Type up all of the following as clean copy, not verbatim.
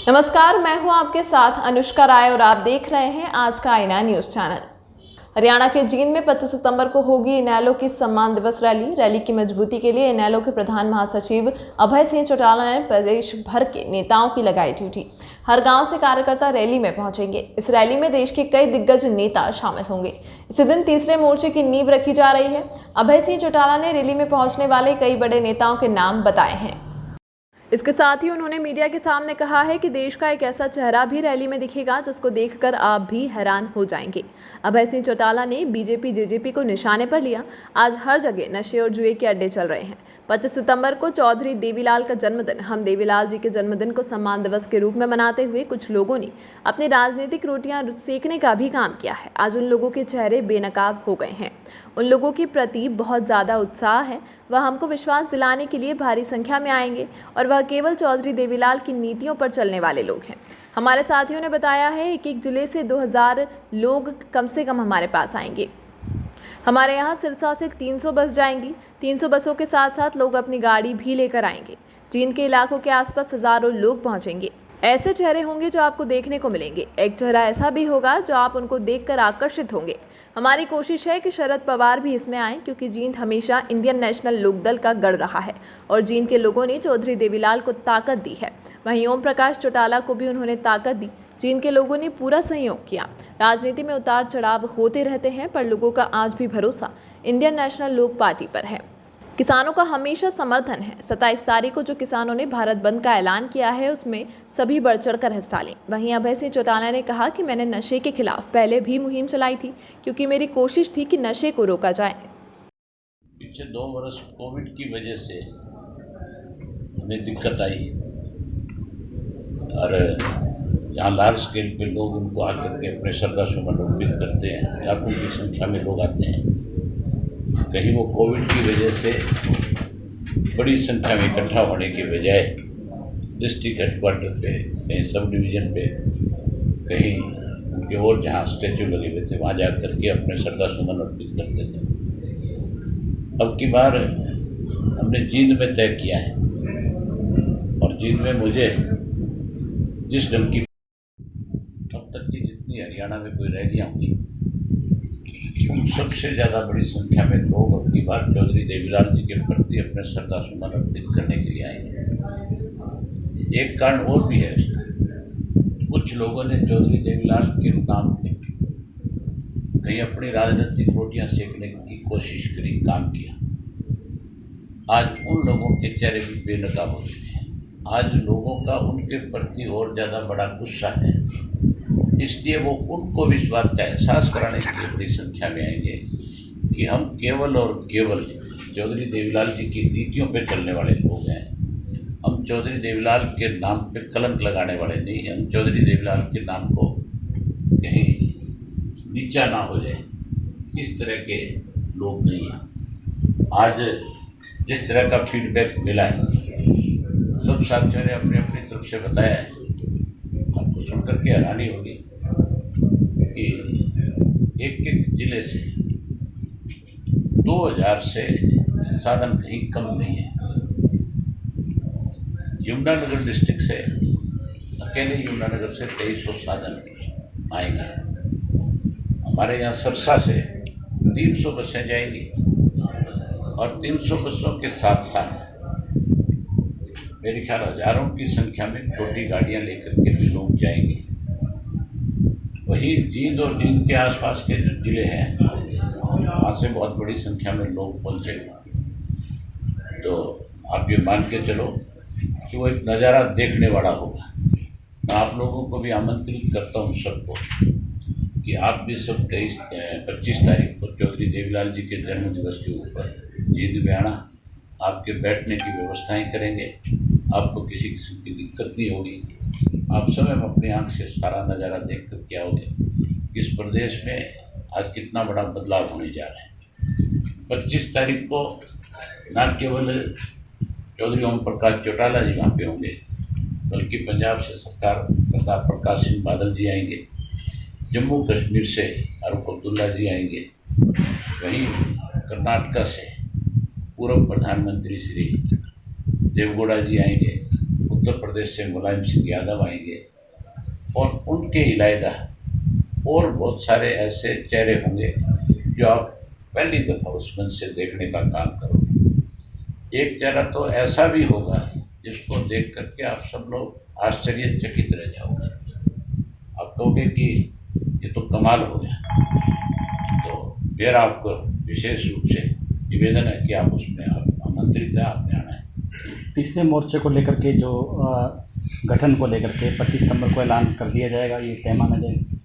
नमस्कार, मैं हूं आपके साथ अनुष्का राय और आप देख रहे हैं आज का आईना न्यूज चैनल। हरियाणा के जींद में 25 सितंबर को होगी इनेलो की सम्मान दिवस रैली की मजबूती के लिए इनेलो के प्रधान महासचिव अभय सिंह चौटाला ने प्रदेश भर के नेताओं की लगाई ड्यूटी। हर गांव से कार्यकर्ता रैली में पहुंचेंगे। इस रैली में देश के कई दिग्गज नेता शामिल होंगे। इसी दिन तीसरे मोर्चे की नींव रखी जा रही है। अभय सिंह चौटाला ने रैली में पहुंचने वाले कई बड़े नेताओं के नाम बताए हैं। इसके साथ ही उन्होंने मीडिया के सामने कहा है कि देश का एक ऐसा चेहरा भी रैली में दिखेगा जिसको देखकर आप भी हैरान हो जाएंगे। अभय सिंह चौटाला ने बीजेपी जेजेपी को निशाने पर लिया। आज हर जगह नशे और जुए के अड्डे चल रहे हैं। 25 सितंबर को चौधरी देवीलाल का जन्मदिन। हम देवीलाल जी के जन्मदिन को सम्मान दिवस के रूप में मनाते हुए कुछ लोगों ने अपनी राजनीतिक रोटियां सेकने का भी काम किया है। आज उन लोगों के चेहरे बेनकाब हो गए हैं। उन लोगों के प्रति बहुत ज़्यादा उत्साह है। वह हमको विश्वास दिलाने के लिए भारी संख्या में आएंगे और वह केवल चौधरी देवीलाल की नीतियों पर चलने वाले लोग हैं। हमारे साथियों ने बताया है एक जिले से 2000 लोग कम से कम हमारे पास आएंगे। हमारे यहाँ सिरसा से 300 बस जाएंगी। 300 बसों के साथ साथ लोग अपनी गाड़ी भी लेकर आएंगे। जींद के इलाकों के आसपास हजारों लोग पहुंचेंगे। ऐसे चेहरे होंगे जो आपको देखने को मिलेंगे। एक चेहरा ऐसा भी होगा जो आप उनको देखकर आकर्षित होंगे। हमारी कोशिश है कि शरद पवार भी इसमें आए, क्योंकि जींद हमेशा इंडियन नेशनल लोकदल का गढ़ रहा है और जींद के लोगों ने चौधरी देवीलाल को ताकत दी है। वहीं ओम प्रकाश चौटाला को भी उन्होंने ताकत दी। जींद के लोगों ने पूरा सहयोग किया। राजनीति में उतार चढ़ाव होते रहते हैं, पर लोगों का आज भी भरोसा इंडियन नेशनल लोक पार्टी पर है। किसानों का हमेशा समर्थन है। 27 तारीख को जो किसानों ने भारत बंद का ऐलान किया है उसमें सभी बढ़ चढ़कर हिस्सा लें। वहीं अभय सिंह चौटाला ने कहा कि मैंने नशे के खिलाफ पहले भी मुहिम चलाई थी, क्योंकि मेरी कोशिश थी कि नशे को रोका जाए। पिछले 2 वर्ष कोविड की वजह से हमें दिक्कत आई और यहाँ लार्ज स्केल पे लोग उनको आकर के अपने श्रद्धा सुमन अर्पित करते हैं। लाखों की संख्या में लोग आते हैं। कहीं वो कोविड की वजह से बड़ी संख्या में इकट्ठा होने के बजाय डिस्ट्रिक्ट हेडक्वार्टर पे, कहीं सब डिवीज़न पे, कहीं उनके और जहाँ स्टैचू लगे हुए थे वहाँ जा करके अपने श्रद्धा सुमन अर्पित करते थे। अब की बार हमने जींद में तय किया है और जींद में मुझे जिस ढंग की अब तक की जितनी हरियाणा में कोई रैलियाँ हुई उन सबसे ज़्यादा बड़ी संख्या में लोग अब की बार चौधरी देवीलाल जी के प्रति अपने श्रद्धा सुमन अर्पित करने के लिए आएंगे। एक कारण और भी है उसका। कुछ लोगों ने चौधरी देवीलाल के नाम पे कहीं अपनी राजनीतिक रोटियां सेकने की कोशिश करी, काम किया। आज उन लोगों के चेहरे भी बेनकाब हो चुके हैं। आज लोगों का उनके प्रति और ज़्यादा बड़ा गुस्सा है, इसलिए वो उनको भी इस बात का एहसास कराने के लिए बड़ी संख्या में आएंगे कि हम केवल और केवल चौधरी देवीलाल जी की नीतियों पे चलने वाले लोग हैं। हम चौधरी देवीलाल के नाम पे कलंक लगाने वाले नहीं हैं। हम चौधरी देवीलाल के नाम को कहीं नीचा ना हो जाए, इस तरह के लोग नहीं हैं। आज जिस तरह का फीडबैक मिला है, सब साथियों ने अपनी अपनी तरफ से बताया है। आपको सुनकर के हैरानी होगी कि एक जिले से 2000 से साधन कहीं कम नहीं है। यमुनानगर डिस्ट्रिक्ट से अकेले यमुनानगर से 2300 साधन आएंगे। हमारे यहाँ सरसा से 300 बसें जाएंगी और 300 बसों के साथ साथ मेरे ख्याल हजारों की संख्या में छोटी गाड़ियाँ लेकर के भी लोग जाएंगे। वहीं जींद और जींद के आसपास के जो जिले हैं वहाँ से बहुत बड़ी संख्या में लोग पहुँचेंगे। तो आप ये मान के चलो कि वो एक नज़ारा देखने वाला होगा। मैं आप लोगों को भी आमंत्रित करता हूँ सबको कि आप भी सब 25 तारीख को चौधरी देवीलाल जी के जन्म दिवस के ऊपर जींद में आना। आपके बैठने की व्यवस्थाएं करेंगे। आपको किसी किस्म की दिक्कत नहीं होगी। आप स्वयं अपनी आंख से सारा नज़ारा देख कर के आओगे। इस प्रदेश में आज कितना बड़ा बदलाव होने जा रहा है। 25 तारीख को न केवल चौधरी ओम प्रकाश चौटाला जी वहाँ पे होंगे, बल्कि पंजाब से सरकार सरदार प्रकाश सिंह बादल जी आएंगे। जम्मू कश्मीर से फारूक अब्दुल्ला जी आएंगे। वहीं कर्नाटका से पूर्व प्रधानमंत्री श्री देवगौड़ा जी आएंगे। उत्तर प्रदेश से मुलायम सिंह यादव आएंगे और उनके इलावा और बहुत सारे ऐसे चेहरे होंगे जो आप पहली दफ़ा उस मंच से देखने का काम करोगे। एक चेहरा तो ऐसा भी होगा जिसको देख करके आप सब लोग आश्चर्यचकित रह जाओगे। आप कहोगे कि ये तो कमाल हो गया। तो फिर आपको विशेष रूप से निवेदन है कि आप उसमें आप आमंत्रित हैं, आपने आना है। तीसरे मोर्चे को लेकर के जो गठन को लेकर के 25 सितंबर को ऐलान कर दिया जाएगा, ये तय माना जाएगा।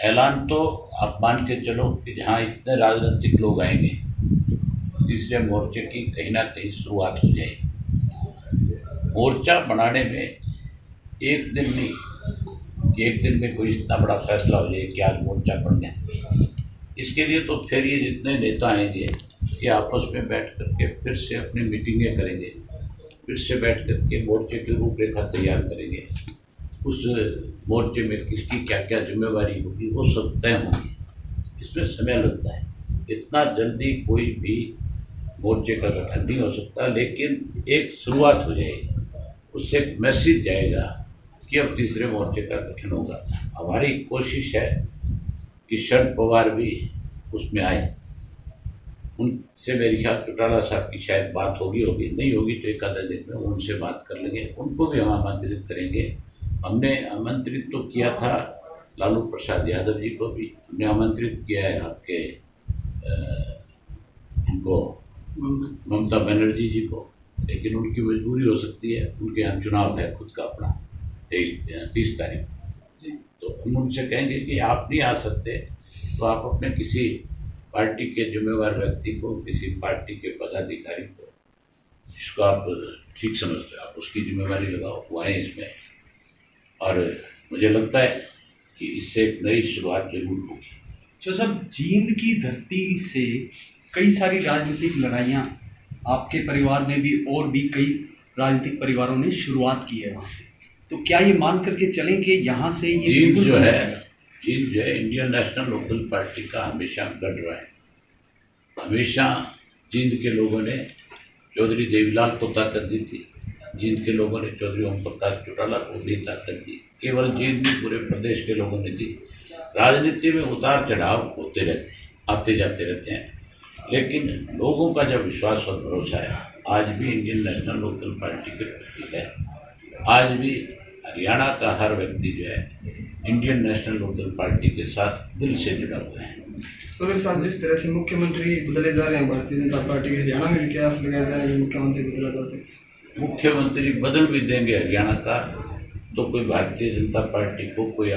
ऐलान तो आप मान के चलो कि जहाँ इतने राजनीतिक लोग आएंगे, तीसरे मोर्चे की कहीं ना कहीं शुरुआत हो जाएगी। मोर्चा बनाने में एक दिन नहीं कि एक दिन में कोई इतना बड़ा फैसला हो जाए कि आज मोर्चा बन गया। इसके लिए तो फिर ये जितने नेता आएंगे ये आपस में बैठ करके फिर से अपनी मीटिंगें करेंगे, फिर से बैठ करके मोर्चे की रूपरेखा तैयार करेंगे। उस मोर्चे में किसकी क्या क्या जिम्मेवारी होगी वो सब तय होंगी। इसमें समय लगता है, इतना जल्दी कोई भी मोर्चे का गठन नहीं हो सकता, लेकिन एक शुरुआत हो जाएगी। उससे एक मैसेज जाएगा कि अब तीसरे मोर्चे का गठन होगा। हमारी कोशिश है कि शरद पवार भी उसमें आए। उनसे मेरी ख्याल चौटाला साहब की शायद बात होगी, नहीं होगी तो एक आधा दिन में उनसे बात कर लेंगे। उनको भी हम आमंत्रित करेंगे। हमने आमंत्रित तो किया था लालू प्रसाद यादव जी को भी, हमने आमंत्रित किया है आपके इनको ममता बनर्जी जी को, लेकिन उनकी मजबूरी हो सकती है, उनके यहाँ चुनाव है खुद का अपना 30 तारीख को। तो हम उनसे कहेंगे कि आप नहीं आ सकते तो आप अपने किसी पार्टी के जिम्मेवार व्यक्ति को, किसी पार्टी के पदाधिकारी को, जिसको आप ठीक समझते हो, आप उसकी जिम्मेवारी लगाओ, वो आए इसमें। और मुझे लगता है कि इससे एक नई शुरुआत जरूर होगी। जो सब जींद की धरती से कई सारी राजनीतिक लड़ाइयाँ आपके परिवार ने भी और भी कई राजनीतिक परिवारों ने शुरुआत की है वहाँ से, तो क्या ये मान करके चलें कि यहाँ से ये जींद जो है इंडियन नेशनल लोकल पार्टी का हमेशा गढ़ रहा है। हमेशा जींद के लोगों ने चौधरी देवीलाल को ताकत दी थी, जींद के लोगों ने चौधरी ओम प्रकाश चौटाला को भी ताकत दी, केवल जींद नहीं पूरे प्रदेश के लोगों ने दी। राजनीति में उतार चढ़ाव होते रहते हैं, आते जाते रहते हैं, लेकिन लोगों का जब विश्वास और भरोसा है, आज भी इंडियन नेशनल लोकल पार्टी के प्रति है। आज भी हरियाणा का हर व्यक्ति जो है इंडियन नेशनल लोकल पार्टी के साथ दिल से जुड़ा हुआ है। तो अगर साहब जिस तरह से मुख्यमंत्री बदले जा रहे हैं भारतीय जनता पार्टी के, हरियाणा में भी क्या आस लगाया जा रहा है कि मुख्यमंत्री बदला जा सकता है? मुख्यमंत्री बदल भी देंगे हरियाणा का तो कोई भारतीय जनता पार्टी को कोई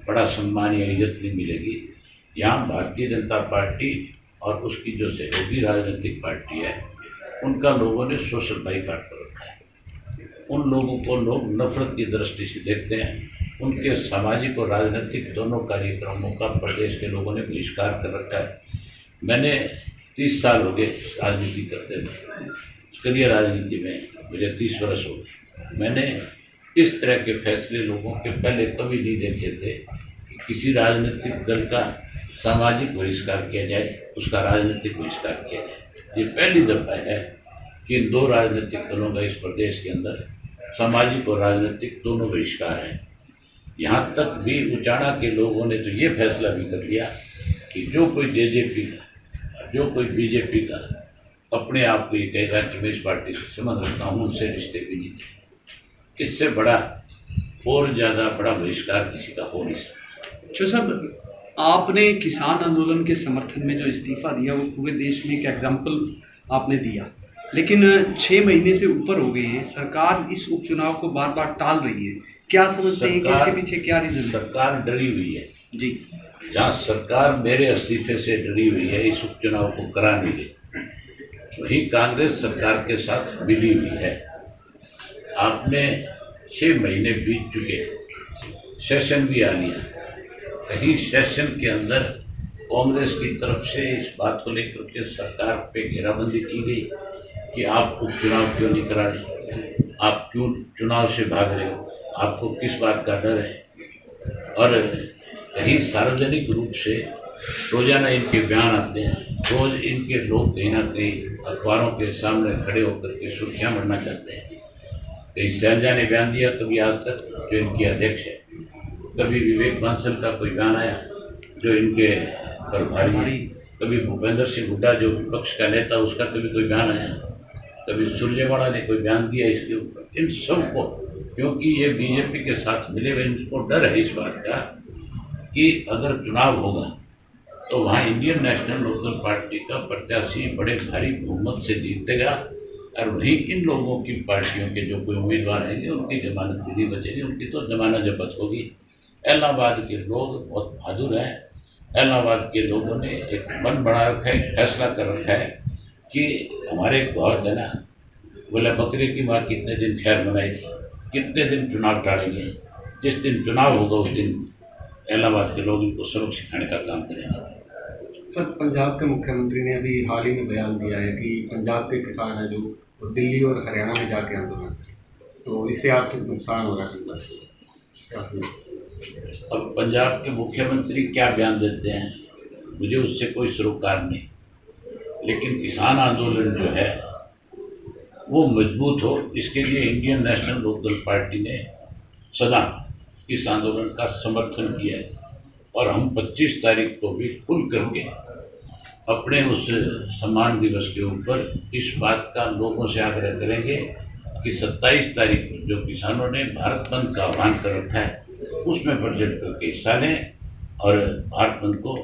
बड़ा सम्मान या इज्जत नहीं मिलेगी। यहाँ भारतीय जनता पार्टी और उसकी जो सहयोगी राजनीतिक पार्टी है, उनका लोगों ने सोशल बाइकाट कर रखा है। उन लोगों को लोग नफरत की दृष्टि से देखते हैं। उनके सामाजिक और राजनीतिक दोनों कार्यक्रमों का प्रदेश के लोगों ने बहिष्कार कर रखा है। मैंने 30 साल हो गए राजनीति करते हुए, करियर राजनीति में मुझे 30 वर्ष हो गए। मैंने इस तरह के फैसले लोगों के पहले कभी नहीं देखे थे कि किसी राजनीतिक दल का सामाजिक बहिष्कार किया जाए, उसका राजनीतिक बहिष्कार किया जाए। ये पहली दफ़ा है कि इन दो राजनीतिक दलों का इस प्रदेश के अंदर सामाजिक और राजनीतिक दोनों बहिष्कार हैं। यहाँ तक भी उचाना के लोगों ने तो ये फैसला भी कर लिया कि जो कोई जेजेपी का, जो कोई बीजेपी का अपने आप को ये कहेगा कि मैं इस पार्टी से संबंध रखता हूँ, उनसे रिश्ते भी नहीं थे। इससे बड़ा और ज़्यादा बड़ा बहिष्कार किसी का हो नहीं सकता। जो साहब, आपने किसान आंदोलन के समर्थन में जो इस्तीफा दिया वो पूरे देश में एक एग्जाम्पल आपने दिया, लेकिन 6 महीने से ऊपर हो गए हैं, सरकार इस उपचुनाव को बार बार टाल रही है। क्या समझते हैं कि इसके पीछे क्या रीजन है? सरकार डरी हुई है जी। जहाँ सरकार मेरे इस्तीफे से डरी हुई है, इस उपचुनाव को करा नहीं रही, वहीं कांग्रेस सरकार के साथ मिली हुई है। आपने 6 महीने बीत चुके, सेशन भी आ लिया, कहीं सेशन के अंदर कांग्रेस की तरफ से इस बात को लेकर के सरकार पे घेराबंदी की गई कि आप उपचुनाव क्यों नहीं करा रहे, आप क्यों चुनाव से भाग रहे हो, आपको किस बात का डर है। और कहीं सार्वजनिक रूप से रोजाना इनके बयान आते हैं, रोज इनके लोग कहीं ना कहीं अखबारों के सामने खड़े होकर के सुर्खियाँ बढ़ना चाहते हैं। कहीं शैलजा ने बयान दिया, कभी आज तक जो इनके अध्यक्ष है, कभी विवेक बांसल का कोई बयान आया जो इनके पर भारी है, कभी भूपेंद्र सिंह हुड्डा जो विपक्ष का नेता उसका कभी कोई बयान आया, कभी सुरजेवाला ने कोई बयान दिया इसके ऊपर। इन सबको, क्योंकि ये बीजेपी के साथ मिले हुए, इनको डर है इस बात का कि अगर चुनाव होगा तो वहाँ इंडियन नेशनल लोकदल पार्टी का प्रत्याशी बड़े भारी बहुमत से जीतेगा और वहीं इन लोगों की पार्टियों के जो कोई उम्मीदवार रहेंगे उनकी जमानत भी नहीं बचेगी, उनकी तो जमानत जब्त होगी। इलाहाबाद के लोग बहुत बहादुर हैं। इलाहाबाद के लोगों ने एक मन बना रखा है, फैसला कर रखा है कि हमारे बहुत है ना, बोले बकरे की माँ कितने दिन खैर मनाएगी, कितने दिन चुनाव टालेंगे, जिस दिन चुनाव होगा उस दिन इलाहाबाद के लोग इनको सबक सिखाने का काम करेंगे। सर, पंजाब के मुख्यमंत्री ने अभी हाल ही में बयान दिया है कि पंजाब के किसान हैं जो वो दिल्ली और हरियाणा में जाके आंदोलन करें, तो इससे आर्थिक नुकसान हो रहा है। अब पंजाब के मुख्यमंत्री क्या बयान देते हैं, मुझे उससे कोई सरोकार नहीं, लेकिन किसान आंदोलन जो है वो मजबूत हो, इसके लिए इंडियन नेशनल लोकदल पार्टी ने सदा इस आंदोलन का समर्थन किया है और हम 25 तारीख को भी खुल करके अपने उस सम्मान दिवस के ऊपर इस बात का लोगों से आग्रह करेंगे कि 27 तारीख को जो किसानों ने भारत बंद का आह्वान कर रखा है उसमें बढ़ चढ़ करके हिस्सा लें और भारत बंद को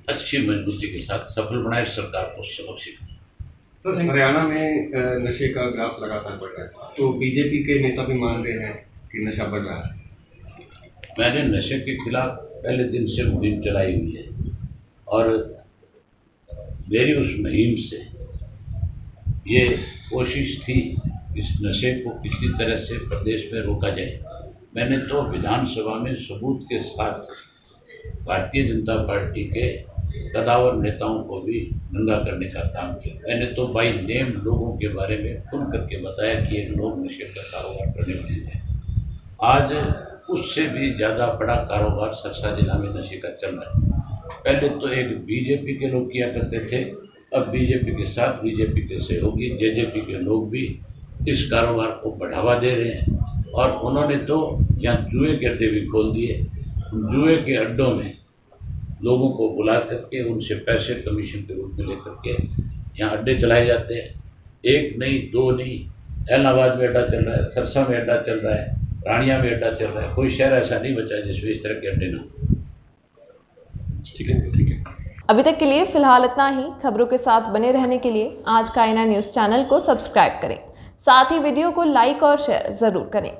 अच्छी मजबूती के साथ सफल बनाए, सरकार को सबक सिखाएं। सर, हरियाणा में नशे का ग्राफ लगातार बढ़ रहा है, तो बीजेपी के नेता भी मान रहे हैं कि नशा बढ़ रहा है। मैंने नशे के खिलाफ पहले दिन से मुहिम चलाई हुई है और मेरी उस मुहिम से ये कोशिश थी इस नशे को किसी तरह से प्रदेश में रोका जाए। मैंने तो विधानसभा में सबूत के साथ भारतीय जनता पार्टी के कदावर नेताओं को भी नंगा करने का काम किया। मैंने तो बाई नेम लोगों के बारे में खुल करके बताया कि ये लोग नशे का कारोबार करने वाले हैं। आज उससे भी ज़्यादा बड़ा कारोबार सरसा जिला में नशे का चल रहा है। पहले तो एक बीजेपी के लोग किया करते थे, अब बीजेपी के साथ बीजेपी के सहयोगी जेजेपी के लोग भी इस कारोबार को बढ़ावा दे रहे हैं और उन्होंने तो यहाँ जुए के अड्डे भी खोल दिए। जुए के अड्डों में लोगों को बुला करके उनसे पैसे कमीशन के रूप में लेकर के यहाँ अड्डे चलाए जाते हैं। एक नहीं, दो नहीं, इलाहाबाद में अड्डा चल रहा है, सरसा में अड्डा चल रहा है, रानिया में अड्डा चल रहा है। कोई शहर ऐसा नहीं बचा जिसमें इस तरह के अड्डे ना। ठीक है। अभी तक के लिए फिलहाल इतना ही। खबरों के साथ बने रहने के लिए आज का आईना न्यूज़ चैनल को सब्सक्राइब करें, साथ ही वीडियो को लाइक और शेयर ज़रूर करें।